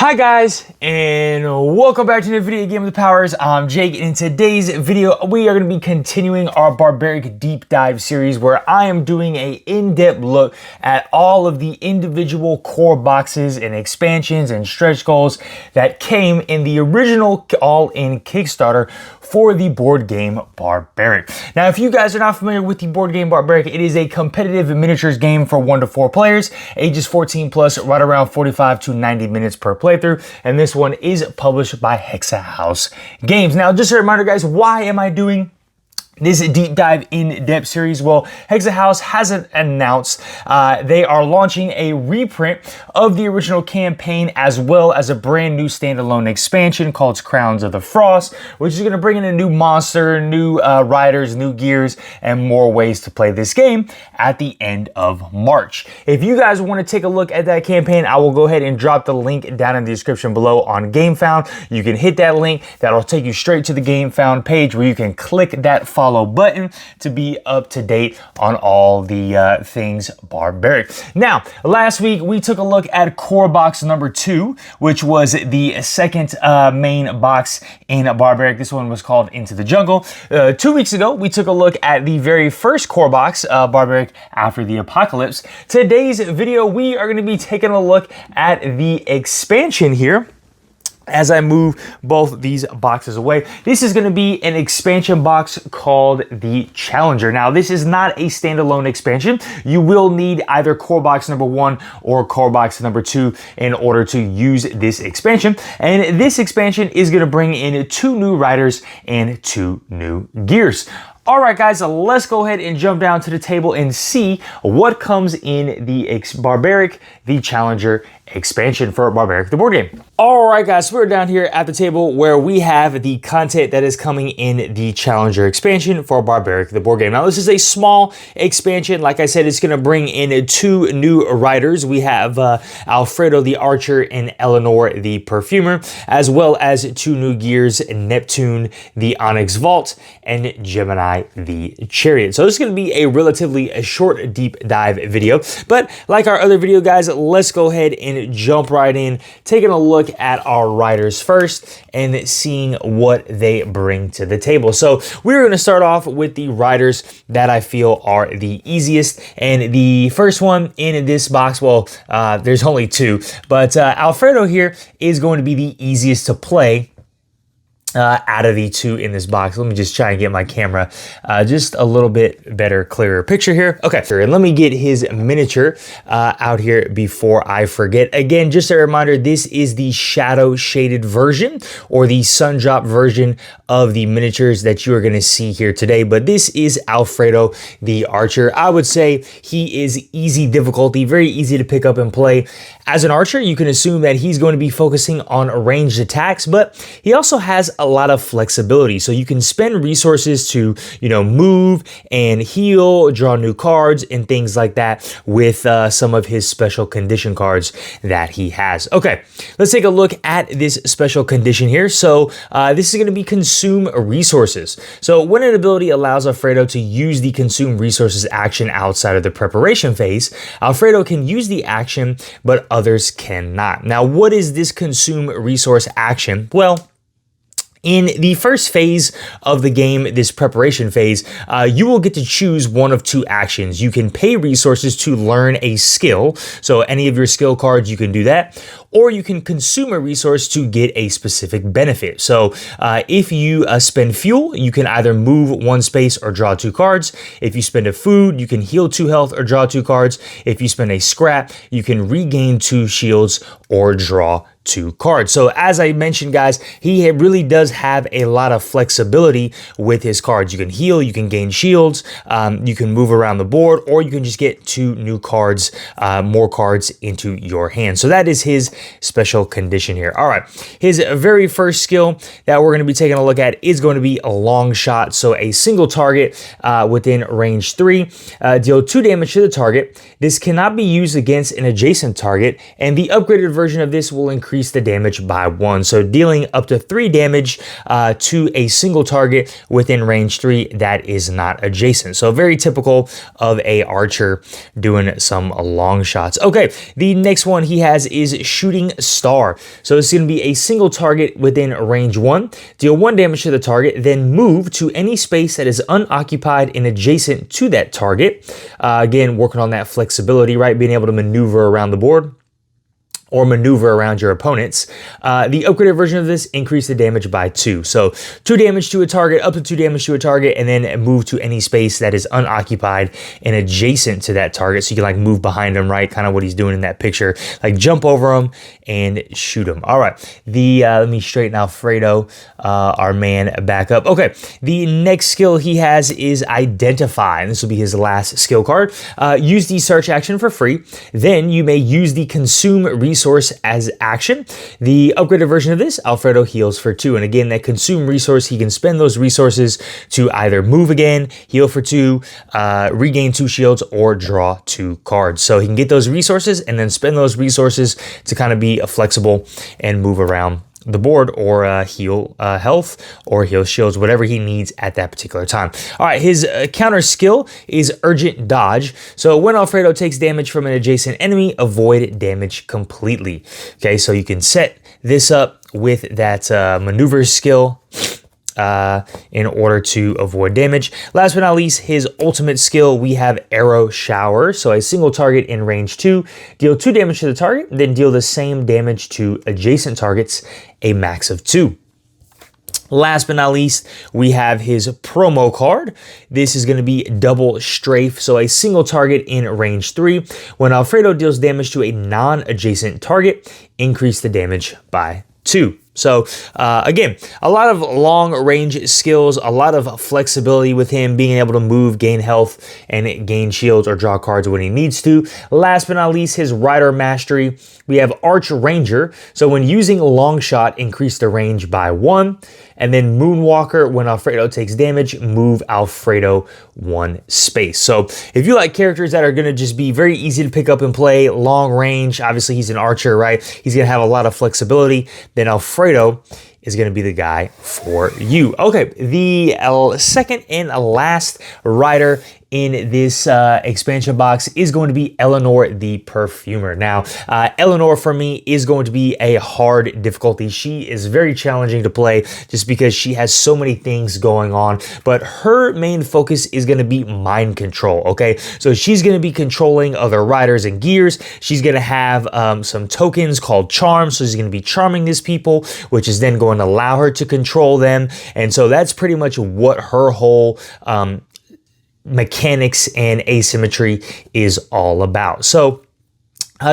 Hi guys, and welcome back to the video Game of the Powers. I'm Jake, and in today's video, we are going to be continuing our Barbaric Deep Dive series where I am doing a in-depth look at all of the individual core boxes and expansions and stretch goals that came in the original all-in Kickstarter for the board game Barbaric. Now, if you guys are not familiar with the board game Barbaric, it is a competitive miniatures game for 1 to 4 players, ages 14 plus, right around 45 to 90 minutes per playthrough, and this one is published by Hexa House Games. Now, just a reminder, guys, why am I doing this deep dive in-depth series? Well, Hexa House hasn't announced they are launching a reprint of the original campaign as well as a brand new standalone expansion called Crowns of the Frost, which is going to bring in a new monster, new riders, new gears, and more ways to play this game at the end of March. If you guys want to take a look at that campaign, I will go ahead and drop the link down in the description below on Gamefound. You can hit that link. That'll take you straight to the Gamefound page where you can click that follow button to be up to date on all the things Barbaric. Now, last week we took a look at core box number 2, which was the second main box in Barbaric. This one was called Into the Jungle. 2 weeks ago, we took a look at the very first core box, Barbaric After the Apocalypse. Today's video, we are going to be taking a look at the expansion here. As I move both these boxes away, this is going to be an expansion box called the Challenger. Now, this is not a standalone expansion. You will need either core box number 1 or core box number 2 in order to use this expansion. And this expansion is going to bring in 2 new riders and 2 new gears. All right, guys, let's go ahead and jump down to the table and see what comes in the Barbaric, the Challenger expansion for Barbaric, the board game. All right, guys, we're down here at the table where we have the content that is coming in the Challenger expansion for Barbaric, the board game. Now, this is a small expansion. Like I said, it's going to bring in 2 new riders. We have Alfredo, the Archer, and Eleanor, the Perfumer, as well as 2 new gears, Neptune, the Onyx Vault, and Gemini, the Chariot. So this is going to be a relatively short deep dive video, but like our other video, guys, let's go ahead and jump right in, taking a look at our riders first and seeing what they bring to the table. So we're going to start off with the riders that I feel are the easiest, and the first one in this box, well, there's only 2, but Alfredo here is going to be the easiest to play out of the 2 in this box. Let me just try and get my camera just a little bit better, clearer picture here. Okay, and let me get his miniature out here before I forget. Again, just a reminder, this is the shadow shaded version or the sun drop version of the miniatures that you are going to see here today. But this is Alfredo, the Archer. I would say he is easy difficulty, very easy to pick up and play. As an Archer, you can assume that he's going to be focusing on ranged attacks, but he also has a lot of flexibility. So you can spend resources to, move and heal, draw new cards, and things like that with some of his special condition cards that he has. Okay, let's take a look at this special condition here. So this is going to be consume resources. So when an ability allows Alfredo to use the consume resources action outside of the preparation phase, Alfredo can use the action, but others cannot. Now, what is this consume resource action? Well, in the first phase of the game, this preparation phase, you will get to choose one of 2 actions. You can pay resources to learn a skill. So any of your skill cards, you can do that. Or you can consume a resource to get a specific benefit. So if you spend fuel, you can either move 1 space or draw 2 cards. If you spend a food, you can heal 2 health or draw 2 cards. If you spend a scrap, you can regain 2 shields or draw 2 cards. So as I mentioned, guys, he really does have a lot of flexibility with his cards. You can heal, you can gain shields, you can move around the board, or you can just get 2 new cards, more cards into your hand. So that is his special condition here. All right, his very first skill that we're going to be taking a look at is going to be a long shot. So a single target within range 3, deal 2 damage to the target. This cannot be used against an adjacent target, and the upgraded version of this will increase the damage by 1. So dealing up to 3 damage to a single target within range 3 that is not adjacent. So very typical of a archer doing some long shots. Okay, the next one he has is shooting Shooting Star. So it's going to be a single target within range 1. Deal 1 damage to the target, then move to any space that is unoccupied and adjacent to that target. Again, working on that flexibility, right? Being able to maneuver around the board or maneuver around your opponents. The upgraded version of this increase the damage by 2. So 2 damage to a target, up to 2 damage to a target, and then move to any space that is unoccupied and adjacent to that target. So you can like move behind him, right? Kind of what he's doing in that picture. Like jump over him and shoot him. All right. Let me straighten Alfredo, our man, back up. Okay. The next skill he has is Identify. And this will be his last skill card. Use the search action for free. Then you may use the Consume resource as action. The upgraded version of this, Alfredo heals for 2. And again, that Consume resource, he can spend those resources to either move again, heal for 2, regain 2 shields, or draw 2 cards. So he can get those resources and then spend those resources to kind of be flexible and move around the board, or heal health, or heal shields, whatever he needs at that particular time. All right, his counter skill is Urgent Dodge. So when Alfredo takes damage from an adjacent enemy, avoid damage completely. Okay, so you can set this up with that maneuver skill in order to avoid damage. Last but not least, his ultimate skill, we have Arrow Shower. So a single target in range 2, deal 2 damage to the target, then deal the same damage to adjacent targets, a max of 2. Last but not least, we have his promo card. This is going to be Double Strafe, so a single target in range 3. When Alfredo deals damage to a non-adjacent target, increase the damage by 2. So again, a lot of long range skills, a lot of flexibility with him, being able to move, gain health, and gain shields or draw cards when he needs to. Last but not least, his Rider Mastery. We have Arch Ranger. So when using Long Shot, increase the range by 1. And then Moonwalker, when Alfredo takes damage, move Alfredo 1 space. So if you like characters that are going to just be very easy to pick up and play, long range, obviously he's an archer, right? He's going to have a lot of flexibility. Then Alfredo is going to be the guy for you. Okay, the second and last rider in this expansion box is going to be Eleanor the Perfumer. Now, Eleanor for me is going to be a hard difficulty. She is very challenging to play just because she has so many things going on, but her main focus is going to be mind control, okay? So she's going to be controlling other riders and gears. She's going to have some tokens called charms, so she's going to be charming these people, which is then going to allow her to control them. And so that's pretty much what her whole mechanics and asymmetry is all about. So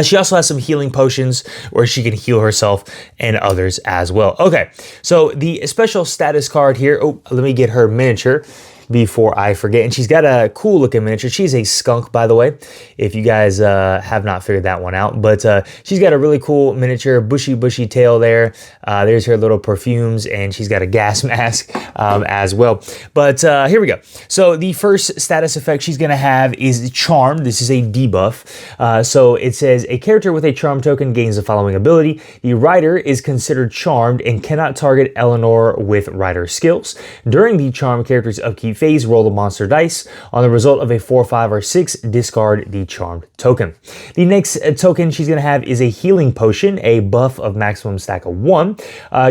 she also has some healing potions where she can heal herself and others as well. Okay, so the special status card here, oh, let me get her miniature before I forget. And she's got a cool looking miniature. She's a skunk, by the way, if you guys have not figured that one out. But she's got a really cool miniature, bushy tail there. There's her little perfumes, and she's got a gas mask as well. But here we go. So the first status effect she's going to have is Charm. This is a debuff. So it says, a character with a charm token gains the following ability. The rider is considered charmed and cannot target Eleanor with rider skills. During the charm character's upkeep phase, roll the monster dice. On the result of a 4, 5, or 6, discard the charmed token. The next token she's going to have is a healing potion, a buff of maximum stack of 1.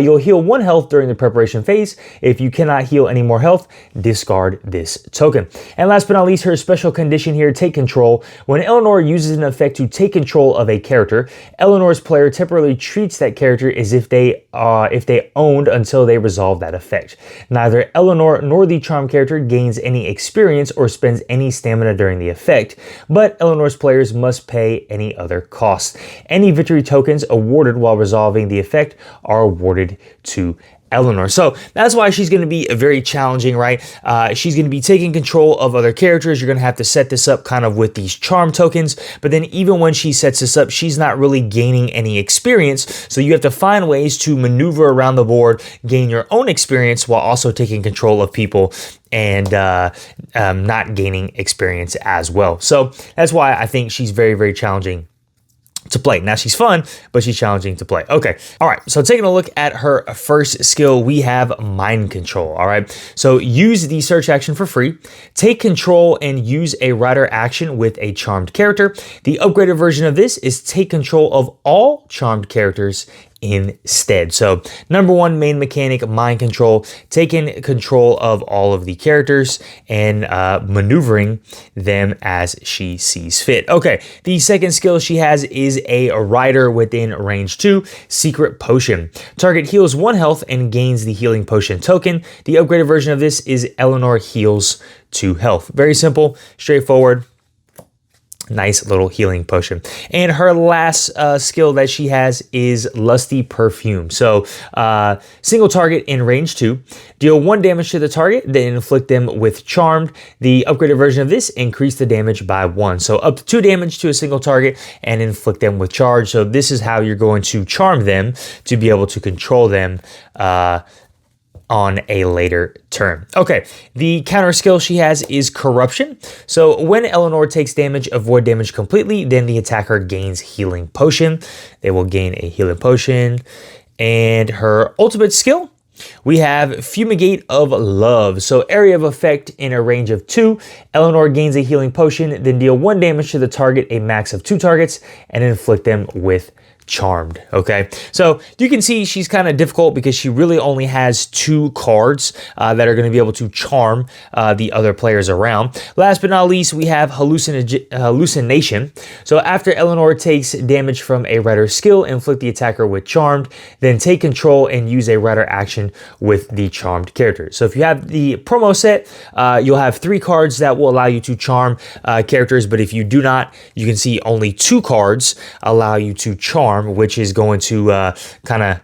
You'll heal 1 health during the preparation phase. If you cannot heal any more health, discard this token. And last but not least, her special condition here, Take Control. When Eleanor uses an effect to take control of a character, Eleanor's player temporarily treats that character as if they owned until they resolve that effect. Neither Eleanor nor the charm character gains any experience or spends any stamina during the effect, but Eleanor's players must pay any other costs. Any victory tokens awarded while resolving the effect are awarded to Eleanor. So that's why she's going to be very challenging, right? She's going to be taking control of other characters. You're going to have to set this up kind of with these charm tokens, but then even when she sets this up, she's not really gaining any experience. So you have to find ways to maneuver around the board, gain your own experience while also taking control of people and not gaining experience as well. So that's why I think she's very, very challenging to play. Now she's fun, but she's challenging to play. Okay. All right. So taking a look at her first skill, we have mind control. All right. So use the search action for free, take control and use a rider action with a charmed character. The upgraded version of this is take control of all charmed characters instead. So number one main mechanic, mind control, taking control of all of the characters and maneuvering them as she sees fit. Okay, the second skill she has is a rider within range 2, secret potion. Target heals 1 health and gains the healing potion token. The upgraded version of this is Eleanor heals 2 health. Very simple, straightforward. Nice little healing potion. And her last skill that she has is Lusty Perfume. So single target in range 2, deal 1 damage to the target, then inflict them with Charmed. The upgraded version of this increase the damage by 1. So up to 2 damage to a single target and inflict them with Charge. So this is how you're going to charm them to be able to control them on a later turn. Okay, the counter skill she has is Corruption. So when Eleanor takes damage, avoid damage completely, then the attacker gains healing potion. They will gain a healing potion. And her ultimate skill, we have Fumigate of Love. So area of effect in a range of 2. Eleanor gains a healing potion, then deal 1 damage to the target, a max of 2 targets, and inflict them with Charmed. Okay, so you can see she's kind of difficult because she really only has 2 cards that are going to be able to charm the other players around. Last but not least, we have Hallucination. So after Eleanor takes damage from a rider skill, inflict the attacker with Charmed, then take control and use a rider action with the charmed character. So if you have the promo set, you'll have 3 cards that will allow you to charm characters, but if you do not, you can see only 2 cards allow you to charm, which is going to kind of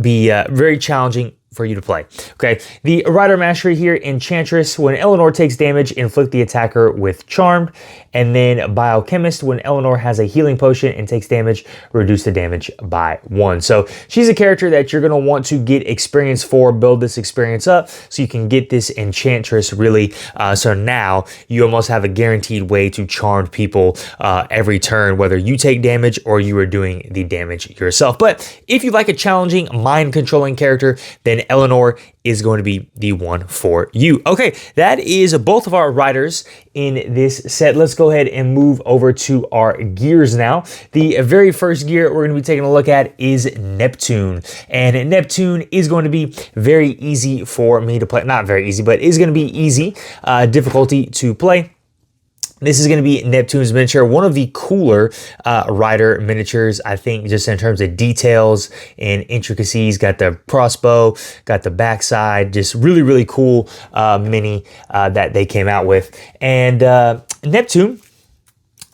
be very challenging for you to play. Okay, the Rider Mastery here, Enchantress. When Eleanor takes damage, inflict the attacker with Charmed. And then Biochemist, when Eleanor has a healing potion and takes damage, reduce the damage by 1. So she's a character that you're going to want to get experience for, build this experience up so you can get this Enchantress really. So now you almost have a guaranteed way to charm people every turn, whether you take damage or you are doing the damage yourself. But if you like a challenging mind controlling character, then Eleanor is going to be the one for you. Okay, that is both of our riders in this set. Let's go ahead and move over to our gears now. The very first gear we're going to be taking a look at is Neptune. And Neptune is going to be very easy for me to play. Not very easy, but is going to be easy difficulty to play. This is going to be Neptune's miniature, one of the cooler rider miniatures, I think, just in terms of details and intricacies. Got the crossbow, got the backside, just really, really cool mini that they came out with. And Neptune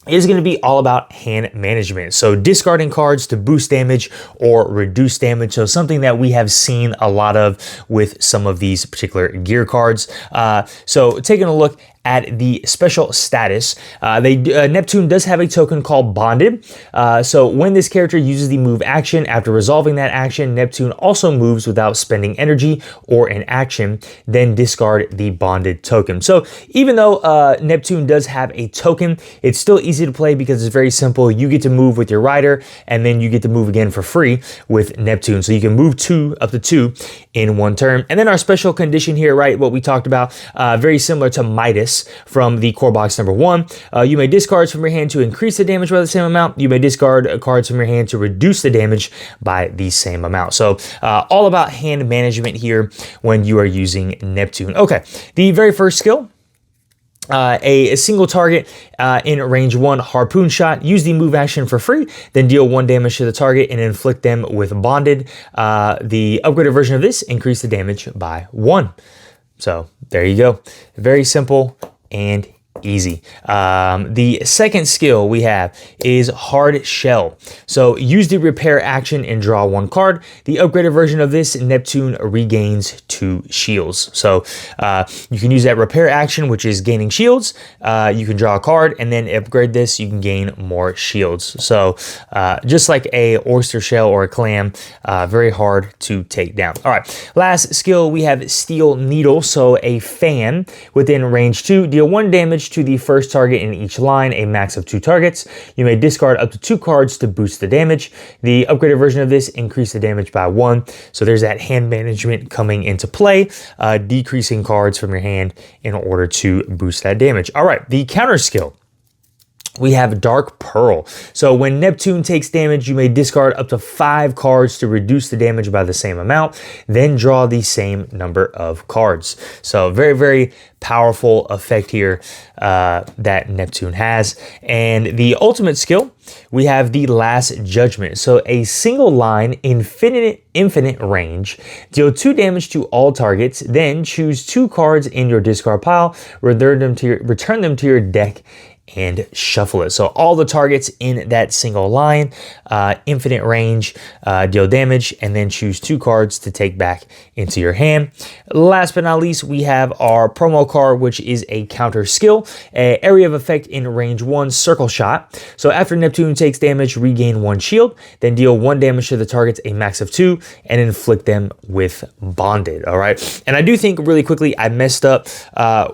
is going to be all about hand management. So discarding cards to boost damage or reduce damage. So something that we have seen a lot of with some of these particular gear cards. So taking a look at the special status, Neptune does have a token called Bonded. So when this character uses the move action, after resolving that action, Neptune also moves without spending energy or an action, then discard the Bonded token. So even though Neptune does have a token, it's still easy to play because it's very simple. You get to move with your rider, and then you get to move again for free with Neptune. So you can move up to two in one turn. And then our special condition here, right, what we talked about, very similar to Midas from the core box number 1. You may discard cards from your hand to increase the damage by the same amount. You may discard cards from your hand to reduce the damage by the same amount. So all about hand management here when you are using Neptune. Okay, the very first skill, a single target in range 1 harpoon shot. Use the move action for free, then deal 1 damage to the target and inflict them with Bonded. The upgraded version of this increase the damage by 1. So there you go. Very simple and easy. The second skill we have is Hard Shell. So use the repair action and draw 1 card. The upgraded version of this, Neptune regains 2 shields. So you can use that repair action, which is gaining shields. You can draw a card and then upgrade this, you can gain more shields. So just like a oyster shell or a clam, very hard to take down. All right, last skill we have Steel Needle. So a fan within range 2, deal 1 damage to the first target in each line, a max of 2 targets. You may discard up to 2 cards to boost the damage. The upgraded version of this increased the damage by 1. So there's that hand management coming into play, decreasing cards from your hand in order to boost that damage. All right, the counter skill. We have Dark Pearl. So when Neptune takes damage, you may discard up to 5 cards to reduce the damage by the same amount, then draw the same number of cards. So very, very powerful effect here that Neptune has. And the ultimate skill, we have the Last Judgment. So a single line, infinite range, deal 2 damage to all targets, then choose 2 cards in your discard pile, return them to your deck, and shuffle it. So all the targets in that single line, infinite range, deal damage, and then choose 2 cards to take back into your hand. Last but not least, we have our promo card, which is a counter skill, area of effect in range 1, Circle Shot. So after Neptune takes damage, regain 1 shield, then deal 1 damage to the targets, a max of 2, and inflict them with Bonded. All right. And I do think really quickly I messed up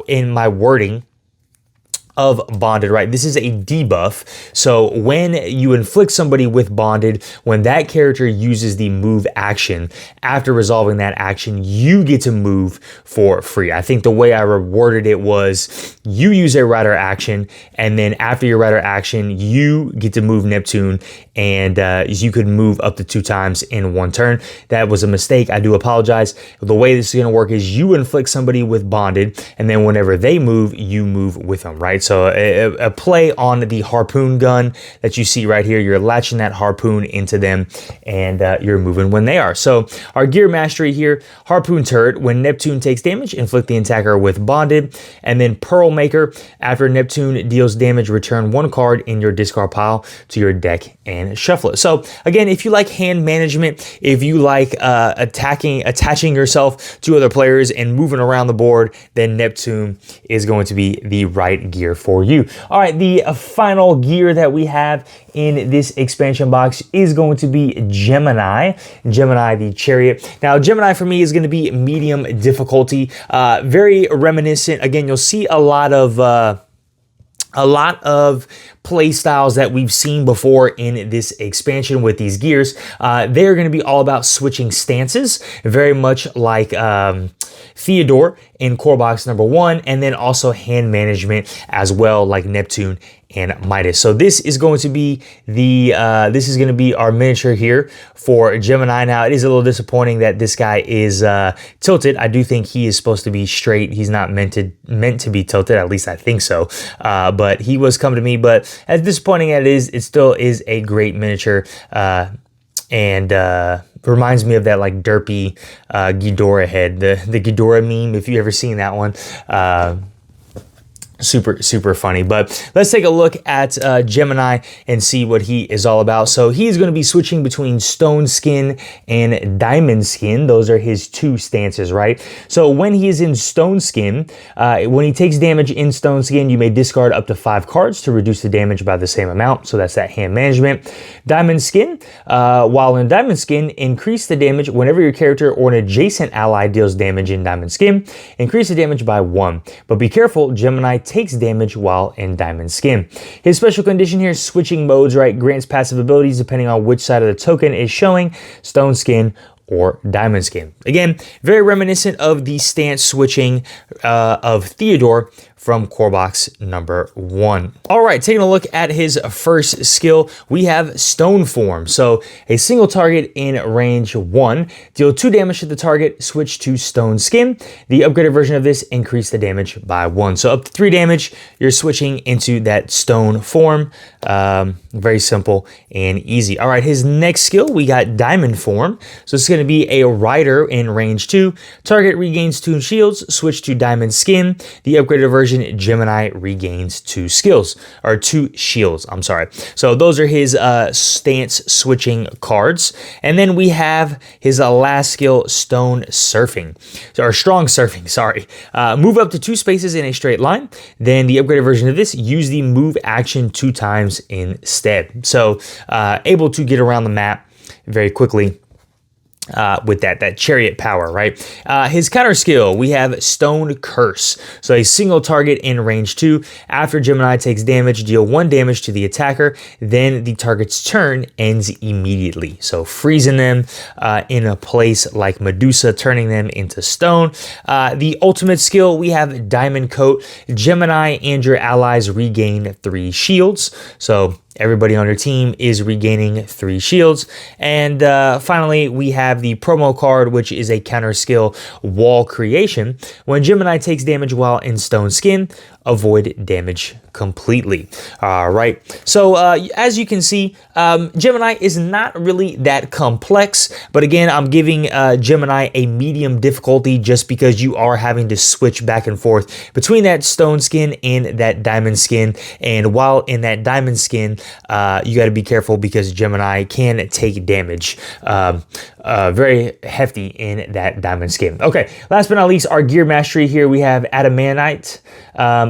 in my wording of Bonded, right? This is a debuff. So when you inflict somebody with Bonded, when that character uses the move action, after resolving that action, you get to move for free. I think the way I reworded it was you use a rider action, and then after your rider action, you get to move Neptune, and you could move up to 2 times in 1 turn. That was a mistake. I do apologize. The way this is going to work is you inflict somebody with Bonded, and then whenever they move, you move with them, right? So a play on the harpoon gun that you see right here. You're latching that harpoon into them, and you're moving when they are. So our gear mastery here, Harpoon Turret. When Neptune takes damage, inflict the attacker with Bonded. And then Pearl Maker. After Neptune deals damage, return 1 card in your discard pile to your deck and shuffle it. So again, if you like hand management, if you like attaching yourself to other players and moving around the board, then Neptune is going to be the right gear for you. All right, the final gear that we have in this expansion box is going to be Gemini the Chariot. Now Gemini for me is going to be medium difficulty, very reminiscent. Again, you'll see a lot of play styles that we've seen before in this expansion with these gears. They're going to be all about switching stances, very much like Theodore in core box number 1, and then also hand management as well, like Neptune and Midas. So this is going to be our miniature here for Gemini. Now it is a little disappointing that this guy is tilted. I do think he is supposed to be straight. He's not meant to be tilted. At least I think so. But he was coming to me. But as disappointing as it is, it still is a great miniature. And reminds me of that like derpy Ghidorah head, the Ghidorah meme, if you ever seen that one. Super funny. But let's take a look at Gemini and see what he is all about. So he's going to be switching between Stone Skin and Diamond Skin. Those are his 2 stances, right? So when he is in Stone Skin, when he takes damage in Stone Skin, you may discard up to 5 cards to reduce the damage by the same amount. So that's that hand management. Diamond Skin, while in Diamond Skin, increase the damage whenever your character or an adjacent ally deals damage in Diamond Skin. Increase the damage by 1. But be careful, Gemini takes damage while in Diamond Skin. His special condition here is switching modes, right? Grants passive abilities depending on which side of the token is showing, Stone Skin or Diamond Skin. Again, very reminiscent of the stance switching of Theodore from core box number 1. All right, taking a look at his first skill, we have Stone Form. So a single target in range 1, deal 2 damage to the target, switch to Stone Skin. The upgraded version of this increased the damage by 1. So up to 3 damage, you're switching into that Stone Form. Very simple and easy. All right, his next skill, we got Diamond Form. So it's going to be a rider in range 2. Target regains 2 shields, switch to Diamond Skin. The upgraded version, Gemini regains 2 shields. I'm sorry. So those are his stance switching cards. And then we have his last skill, Strong Surfing, sorry. Move up to 2 spaces in a straight line. Then the upgraded version of this, use the move action 2 times instead. So able to get around the map very quickly with that Chariot power, right? His counter skill, we have Stone Curse. So a single target in range 2. After Gemini takes damage, deal 1 damage to the attacker. Then the target's turn ends immediately. So freezing them in a place like Medusa, turning them into stone. The ultimate skill, we have Diamond Coat. Gemini and your allies regain 3 shields. So everybody on your team is regaining 3 shields. And finally, we have the promo card, which is a counter skill, Wall Creation. When Gemini takes damage while in stone skin, avoid damage completely. All right. So as you can see, Gemini is not really that complex, but again, I'm giving Gemini a medium difficulty just because you are having to switch back and forth between that stone skin and that diamond skin. And while in that diamond skin, you got to be careful because Gemini can take damage very hefty in that diamond skin. Okay, last but not least, our gear mastery here, we have Adamantite.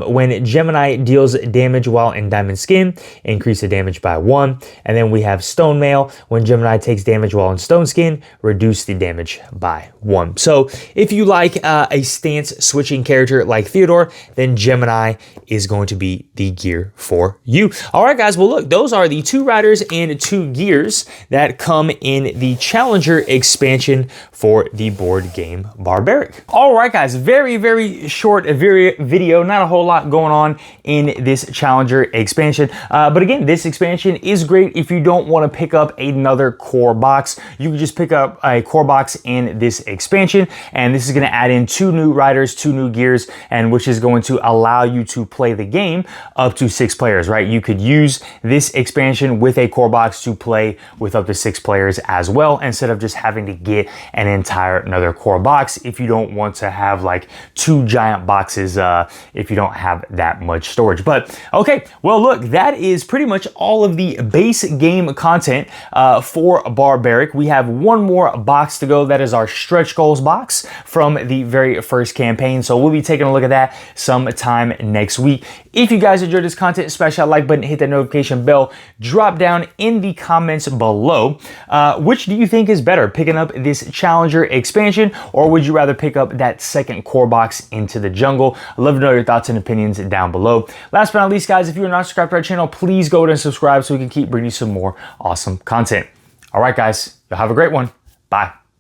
When Gemini deals damage while in diamond skin, increase the damage by 1. And then we have Stone Mail. When Gemini takes damage while in stone skin, reduce the damage by 1. So if you like a stance switching character like Theodore, then Gemini is going to be the gear for you. All right, guys. Well, look, those are the 2 riders and 2 gears that come in the Challenger expansion for the board game Barbaric. All right, guys. Very, very short video. Not a whole lot going on in this Challenger expansion. But again, this expansion is great if you don't want to pick up another core box. You can just pick up a core box in this expansion, and this is going to add in 2 new riders, 2 new gears, and which is going to allow you to play the game up to 6 players, right? You could use this expansion with a core box to play with up to 6 players as well, instead of just having to get an entire another core box if you don't want to have like 2 giant boxes if you don't have that much storage. But okay, well look, that is pretty much all of the base game content for Barbaric. We have 1 more box to go. That is our stretch goals box from the very first campaign. So we'll be taking a look at that sometime next week. If you guys enjoyed this content, smash that like button, hit that notification bell, drop down in the comments below. Which do you think is better, picking up this Challenger expansion, or would you rather pick up that second core box Into the Jungle? I'd love to know your thoughts and opinions down below. Last but not least, guys, if you're not subscribed to our channel, please go ahead and subscribe so we can keep bringing you some more awesome content. All right, guys, you'll have a great one. Bye.